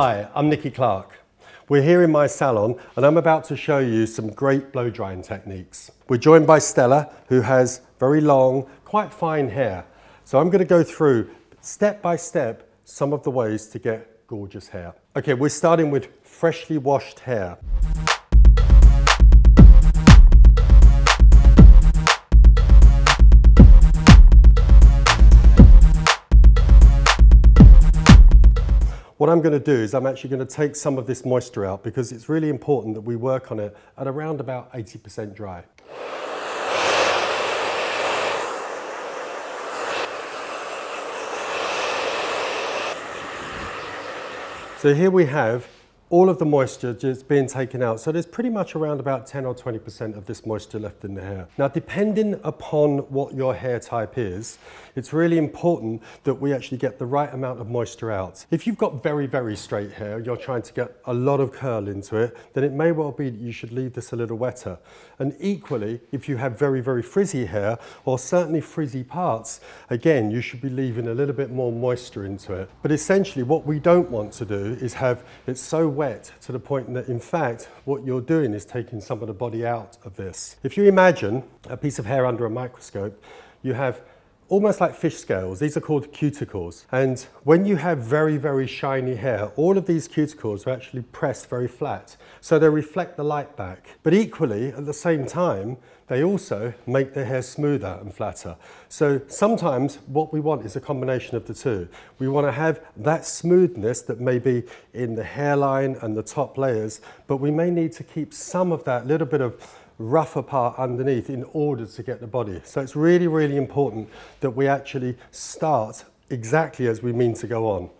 Hi, I'm Nicky Clark. We're here in my salon and I'm about to show you some great blow drying techniques. We're joined by Stella, who has very long, quite fine hair. So I'm going to go through step by step some of the ways to get gorgeous hair. Okay, we're starting with freshly washed hair. What I'm going to do is I'm actually going to take some of this moisture out because it's really important that we work on it at around about 80% dry. So here we have all of the moisture just being taken out. So there's pretty much around about 10 or 20% of this moisture left in the hair. Now, depending upon what your hair type is, it's really important that we actually get the right amount of moisture out. If you've got very, very straight hair, you're trying to get a lot of curl into it, then it may well be that you should leave this a little wetter. And equally, if you have very, very frizzy hair, or certainly frizzy parts, again, you should be leaving a little bit more moisture into it. But essentially, what we don't want to do is have it so wet to the point that, in fact, what you're doing is taking some of the body out of this. If you imagine a piece of hair under a microscope, you have almost like fish scales. These are called cuticles. And when you have very, very shiny hair, all of these cuticles are actually pressed very flat. So they reflect the light back. But equally, at the same time, they also make the hair smoother and flatter. So sometimes what we want is a combination of the two. We want to have that smoothness that may be in the hairline and the top layers, but we may need to keep some of that little bit of rougher part underneath in order to get the body. So it's really, really important that we actually start exactly as we mean to go on.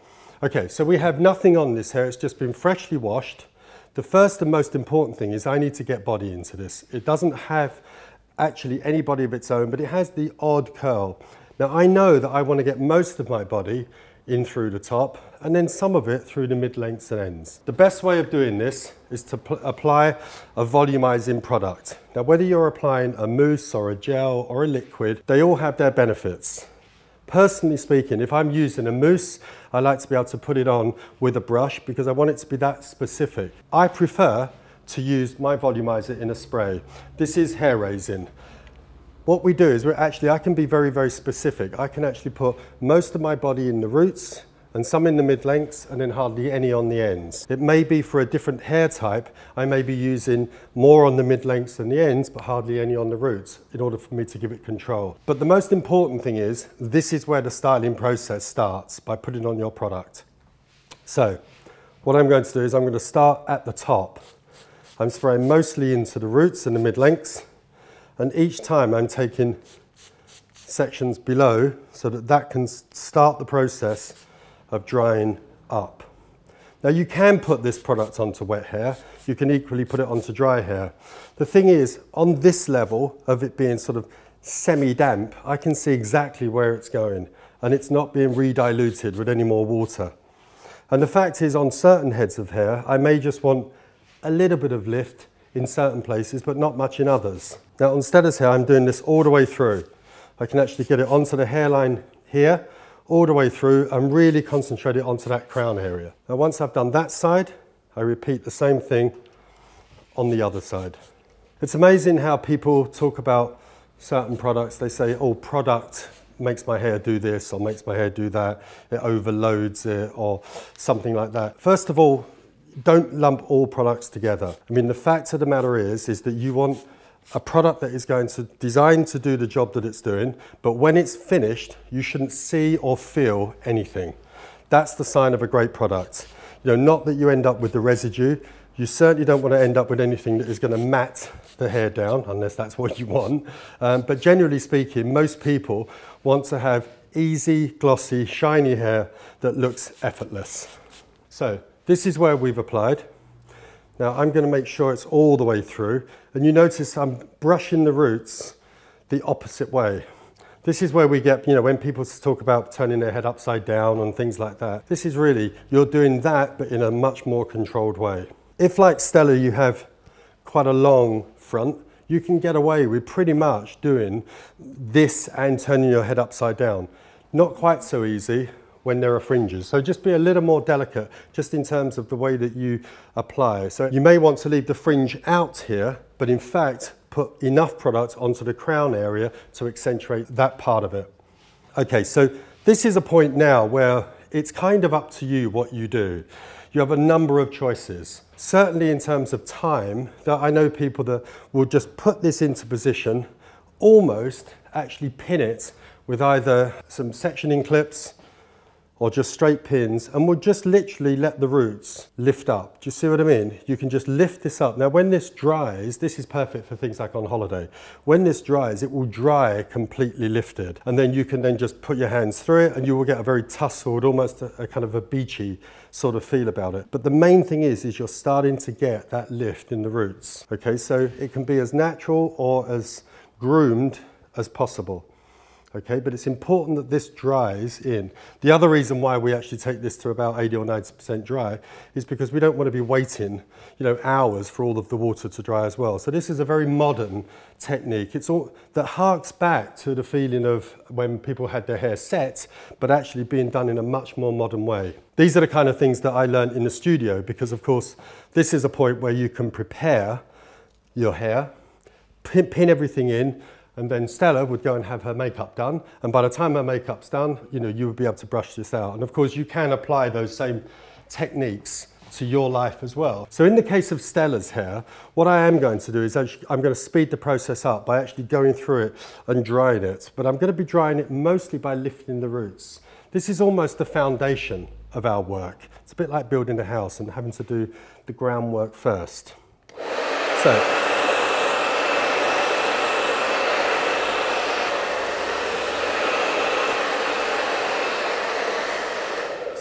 Okay, so we have nothing on this hair, it's just been freshly washed. The first and most important thing is I need to get body into this. It doesn't have actually any body of its own, but it has the odd curl. Now I know that I want to get most of my body in through the top and then some of it through the mid-lengths and ends. The best way of doing this is to apply a volumizing product. Now whether you're applying a mousse or a gel or a liquid, they all have their benefits. Personally speaking, if I'm using a mousse, I like to be able to put it on with a brush because I want it to be that specific. I prefer to use my volumizer in a spray. This is hair raising. What we do is I can be very, very specific. I can actually put most of my body in the roots and some in the mid-lengths and then hardly any on the ends. It may be for a different hair type, I may be using more on the mid-lengths than the ends, but hardly any on the roots in order for me to give it control. But the most important thing is, this is where the styling process starts, by putting on your product. So, what I'm going to do is I'm going to start at the top. I'm spraying mostly into the roots and the mid-lengths, and each time I'm taking sections below so that that can start the process of drying up. Now you can put this product onto wet hair, you can equally put it onto dry hair. The thing is, on this level of it being sort of semi-damp, I can see exactly where it's going and it's not being re-diluted with any more water. And the fact is, on certain heads of hair, I may just want a little bit of lift in certain places, but not much in others. Now on Stella's hair, I'm doing this all the way through. I can actually get it onto the hairline here, all the way through, and really concentrate it onto that crown area. Now once I've done that side, I repeat the same thing on the other side. It's amazing how people talk about certain products. They say, oh, product makes my hair do this or makes my hair do that, it overloads it or something like that. First of all, don't lump all products together. I mean, the fact of the matter is that you want a product that is designed to do the job that it's doing, but when it's finished, you shouldn't see or feel anything. That's the sign of a great product. You know, not that you end up with the residue. You certainly don't want to end up with anything that is going to mat the hair down, unless that's what you want. But generally speaking, most people want to have easy, glossy, shiny hair that looks effortless. So this is where we've applied. Now I'm going to make sure it's all the way through, and you notice I'm brushing the roots the opposite way. This is where we get, you know, when people talk about turning their head upside down and things like that. This is really, you're doing that, but in a much more controlled way. If, like Stella, you have quite a long front, you can get away with pretty much doing this and turning your head upside down. Not quite so easy when there are fringes. So just be a little more delicate just in terms of the way that you apply. So you may want to leave the fringe out here, but in fact, put enough product onto the crown area to accentuate that part of it. Okay, so this is a point now where it's kind of up to you what you do. You have a number of choices. Certainly in terms of time, that I know people that will just put this into position, almost actually pin it with either some sectioning clips or just straight pins, and we'll just literally let the roots lift up. Do you see what I mean? You can just lift this up. Now when this dries, this is perfect for things like on holiday. When this dries, it will dry completely lifted. And then you can then just put your hands through it and you will get a very tussled, almost a kind of a beachy sort of feel about it. But the main thing is you're starting to get that lift in the roots. Okay, so it can be as natural or as groomed as possible. Okay, but it's important that this dries in. The other reason why we actually take this to about 80 or 90% dry is because we don't want to be waiting, hours for all of the water to dry as well. So this is a very modern technique. It's all that harks back to the feeling of when people had their hair set, but actually being done in a much more modern way. These are the kind of things that I learned in the studio because, of course, this is a point where you can prepare your hair, pin everything in, and then Stella would go and have her makeup done. And by the time her makeup's done, you would be able to brush this out. And of course, you can apply those same techniques to your life as well. So in the case of Stella's hair, what I am going to do is I'm going to speed the process up by actually going through it and drying it. But I'm going to be drying it mostly by lifting the roots. This is almost the foundation of our work. It's a bit like building a house and having to do the groundwork first.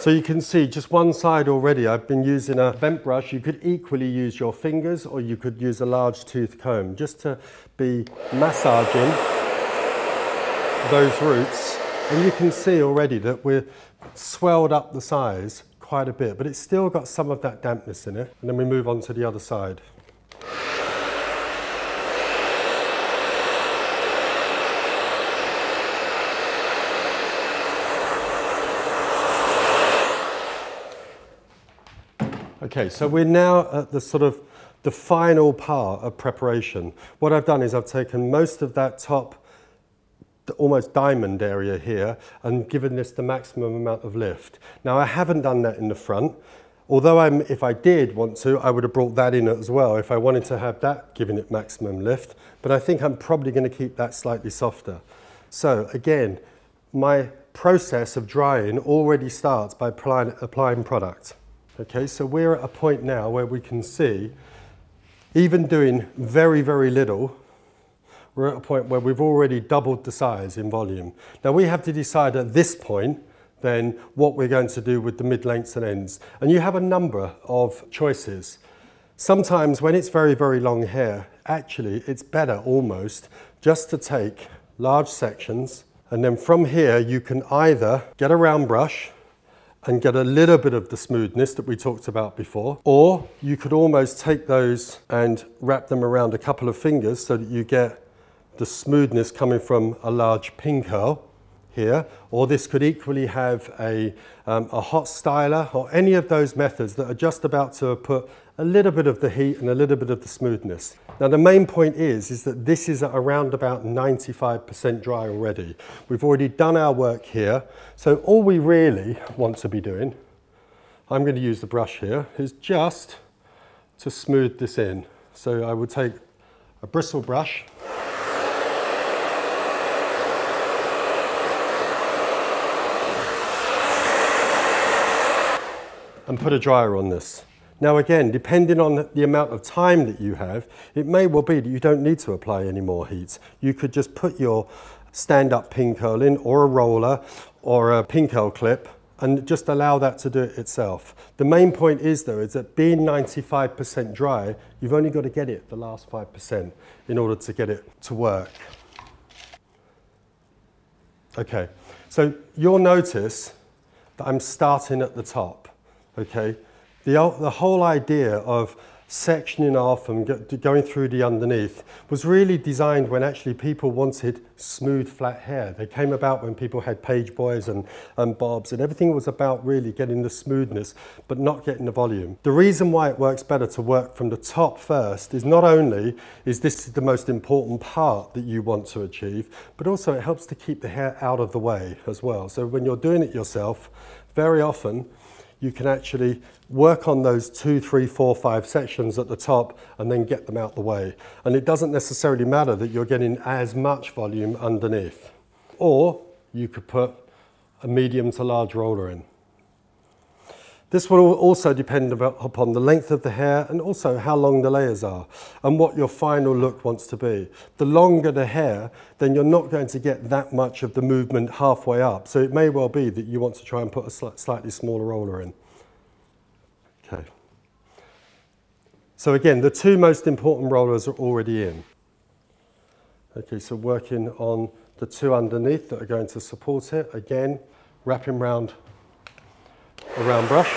So you can see just one side already. I've been using a vent brush. You could equally use your fingers or you could use a large tooth comb just to be massaging those roots. And you can see already that we're swelled up the size quite a bit, but it's still got some of that dampness in it. And then we move on to the other side. Okay, so we're now at the final part of preparation. What I've done is I've taken most of that top, almost diamond area here, and given this the maximum amount of lift. Now I haven't done that in the front, although if I did want to, I would have brought that in as well if I wanted to have that giving it maximum lift, but I think I'm probably going to keep that slightly softer. So again, my process of drying already starts by applying product. Okay, so we're at a point now where we can see, even doing very, very little, we're at a point where we've already doubled the size in volume. Now we have to decide at this point then what we're going to do with the mid-lengths and ends. And you have a number of choices. Sometimes when it's very, very long hair, actually it's better almost just to take large sections, and then from here you can either get a round brush and get a little bit of the smoothness that we talked about before, or you could almost take those and wrap them around a couple of fingers so that you get the smoothness coming from a large pin curl here, or this could equally have a hot styler, or any of those methods that are just about to put a little bit of the heat and a little bit of the smoothness. Now the main point is that this is at around about 95% dry already. We've already done our work here, so all we really want to be doing, I'm going to use the brush here, is just to smooth this in. So I would take a bristle brush, and put a dryer on this. Now again, depending on the amount of time that you have, it may well be that you don't need to apply any more heat. You could just put your stand-up pin curl in, or a roller, or a pin curl clip, and just allow that to do it itself. The main point is though, is that being 95% dry, you've only got to get it the last 5% in order to get it to work. Okay, so you'll notice that I'm starting at the top, okay? The whole idea of sectioning off and going through the underneath was really designed when actually people wanted smooth, flat hair. They came about when people had page boys and bobs, and everything was about really getting the smoothness, but not getting the volume. The reason why it works better to work from the top first is not only is this the most important part that you want to achieve, but also it helps to keep the hair out of the way as well. So when you're doing it yourself, very often, you can actually work on those 2, 3, 4, 5 sections at the top and then get them out the way. And it doesn't necessarily matter that you're getting as much volume underneath. Or you could put a medium to large roller in. This will also depend upon the length of the hair and also how long the layers are and what your final look wants to be. The longer the hair, then you're not going to get that much of the movement halfway up. So it may well be that you want to try and put a slightly smaller roller in. Okay. So again, the 2 most important rollers are already in. Okay, so working on the 2 underneath that are going to support it. Again, wrapping round a round brush.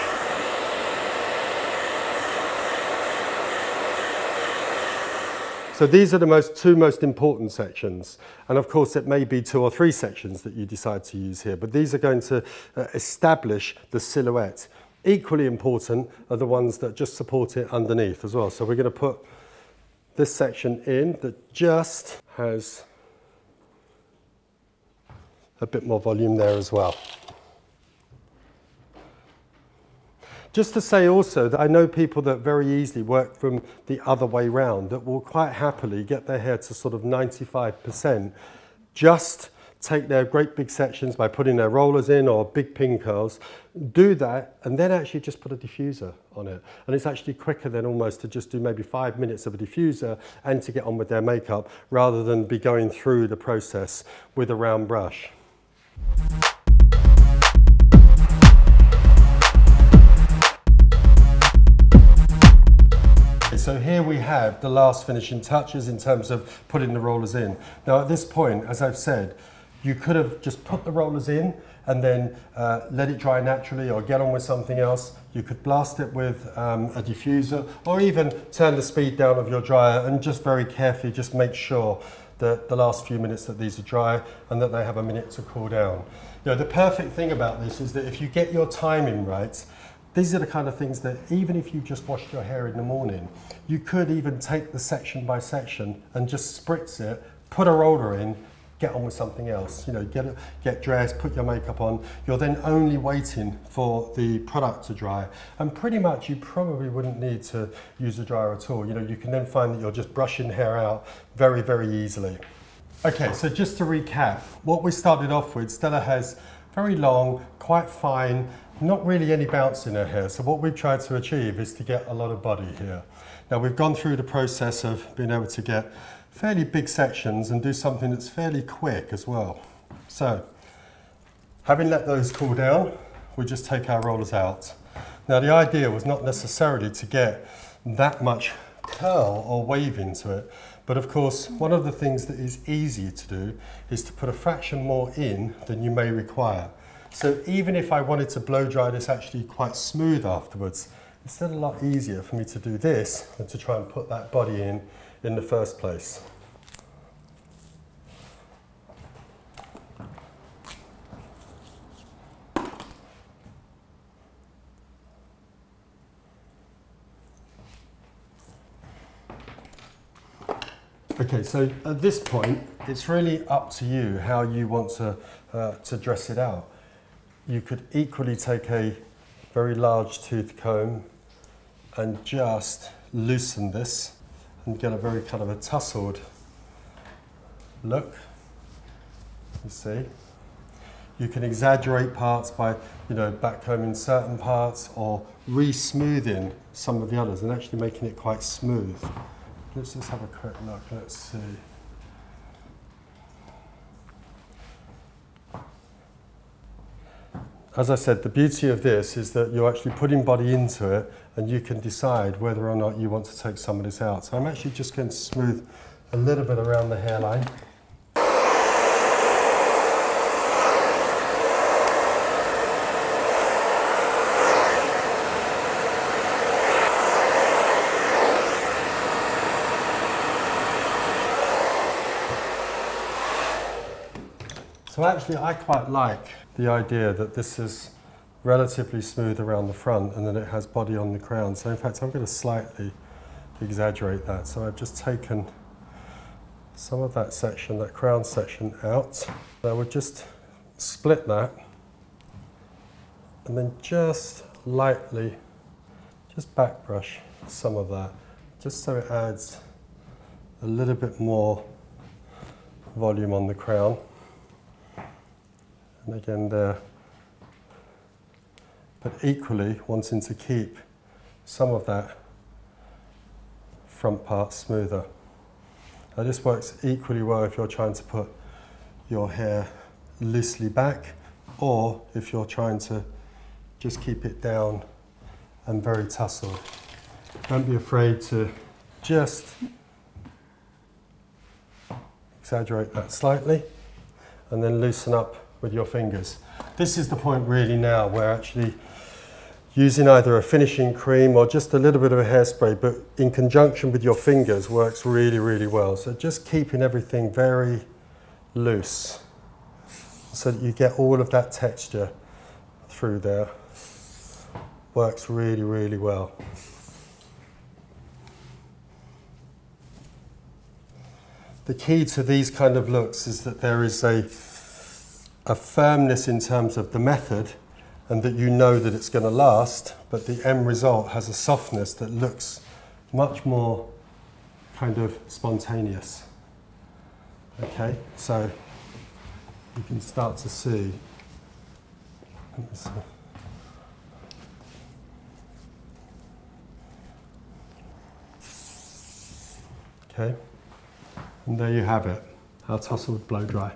So these are the 2 most important sections. And of course, it may be 2 or 3 sections that you decide to use here, but these are going to establish the silhouette. Equally important are the ones that just support it underneath as well. So we're going to put this section in that just has a bit more volume there as well. Just to say also that I know people that very easily work from the other way round, that will quite happily get their hair to sort of 95%, just take their great big sections by putting their rollers in or big pin curls, do that and then actually just put a diffuser on it. And it's actually quicker than almost to just do maybe 5 minutes of a diffuser and to get on with their makeup rather than be going through the process with a round brush. So here we have the last finishing touches in terms of putting the rollers in. Now at this point, as I've said, you could have just put the rollers in and then let it dry naturally or get on with something else. You could blast it with a diffuser or even turn the speed down of your dryer and just very carefully just make sure that the last few minutes that these are dry and that they have a minute to cool down. You know, the perfect thing about this is that if you get your timing right, these are the kind of things that even if you just washed your hair in the morning, you could even take the section by section and just spritz it, put a roller in, get on with something else. You know, get dressed, put your makeup on. You're then only waiting for the product to dry. And pretty much you probably wouldn't need to use a dryer at all. You know, you can then find that you're just brushing hair out very, very easily. Okay, so just to recap, what we started off with, Stella has very long, quite fine, not really any bounce in her hair. So what we've tried to achieve is to get a lot of body here. Now we've gone through the process of being able to get fairly big sections and do something that's fairly quick as well. So having let those cool down, we just take our rollers out. Now the idea was not necessarily to get that much curl or wave into it, but of course one of the things that is easy to do is to put a fraction more in than you may require. So even if I wanted to blow dry this actually quite smooth afterwards, it's still a lot easier for me to do this than to try and put that body in the first place. Okay, so at this point, it's really up to you how you want to dress it out. You could equally take a very large tooth comb and just loosen this and get a very kind of a tousled look, you see. You can exaggerate parts by, you know, backcombing certain parts or re-smoothing some of the others and actually making it quite smooth. Let's just have a quick look, let's see. As I said, the beauty of this is that you're actually putting body into it and you can decide whether or not you want to take some of this out. So I'm actually just going to smooth a little bit around the hairline. So actually I quite like the idea that this is relatively smooth around the front and then it has body on the crown. So in fact I'm going to slightly exaggerate that. So I've just taken some of that section, that crown section out. I would just split that and then just lightly, just back brush some of that, just so it adds a little bit more volume on the crown. And again there, but equally wanting to keep some of that front part smoother. Now this works equally well if you're trying to put your hair loosely back, or if you're trying to just keep it down and very tousled. Don't be afraid to just exaggerate that slightly and then loosen up with your fingers. This is the point really now where actually using either a finishing cream or just a little bit of a hairspray, but in conjunction with your fingers, works really, really well. So just keeping everything very loose so that you get all of that texture through there. Works really, really well. The key to these kind of looks is that there is a firmness in terms of the method, and that you know that it's going to last, but the end result has a softness that looks much more kind of spontaneous. Okay, so you can start to see. Okay, and there you have it, our tousled blow dry.